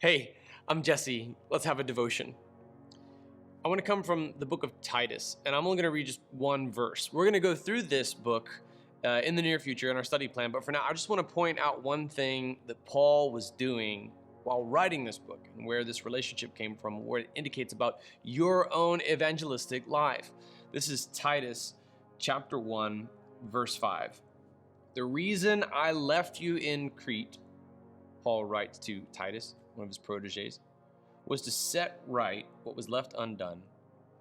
Hey, I'm Jesse. Let's have a devotion. I want to come from the book of Titus, and I'm only going to read just one verse. We're going to go through this book in the near future in our study plan, but for now, I just want to point out one thing that Paul was doing while writing this book and where this relationship came from, where it indicates about your own evangelistic life. This is Titus chapter 1, verse 5. The reason I left you in Crete, Paul writes to Titus, one of his protégés, was to set right what was left undone,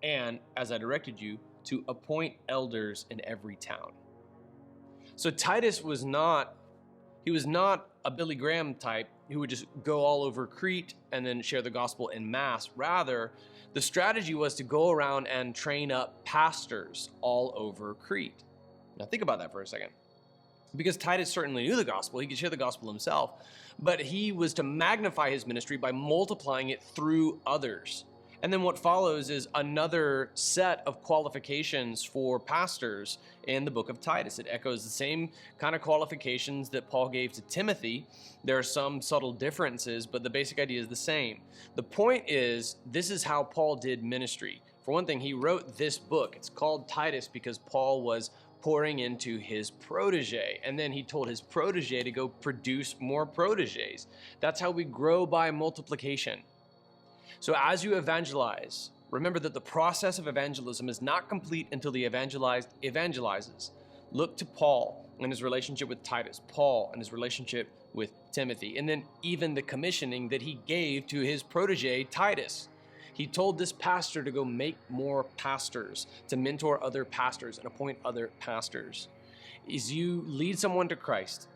and, as I directed you, to appoint elders in every town. So Titus was not a Billy Graham type who would just go all over Crete and then share the gospel in mass. Rather, the strategy was to go around and train up pastors all over Crete. Now think about that for a second. Because Titus certainly knew the gospel, he could share the gospel himself, but he was to magnify his ministry by multiplying it through others. And then what follows is another set of qualifications for pastors in the book of Titus. It echoes the same kind of qualifications that Paul gave to Timothy. There are some subtle differences, but the basic idea is the same. The point is, this is how Paul did ministry. For one thing, he wrote this book. It's called Titus because Paul was pouring into his protégé. And then he told his protégé to go produce more protégés. That's how we grow by multiplication. So as you evangelize, remember that the process of evangelism is not complete until the evangelized evangelizes. Look to Paul and his relationship with Titus, Paul and his relationship with Timothy, and then even the commissioning that he gave to his protégé, Titus. He told this pastor to go make more pastors, to mentor other pastors and appoint other pastors. As you lead someone to Christ,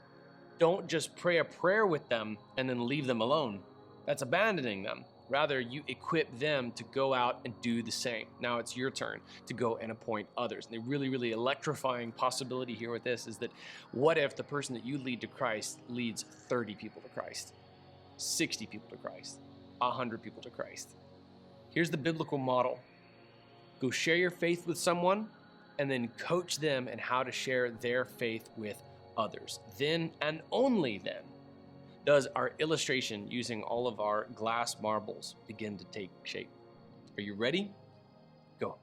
don't just pray a prayer with them and then leave them alone. That's abandoning them. Rather, you equip them to go out and do the same. Now it's your turn to go and appoint others. And the really, really electrifying possibility here with this is that what if the person that you lead to Christ leads 30 people to Christ, 60 people to Christ, 100 people to Christ? Here's the biblical model. Go share your faith with someone and then coach them in how to share their faith with others. Then and only then does our illustration using all of our glass marbles begin to take shape. Are you ready? Go.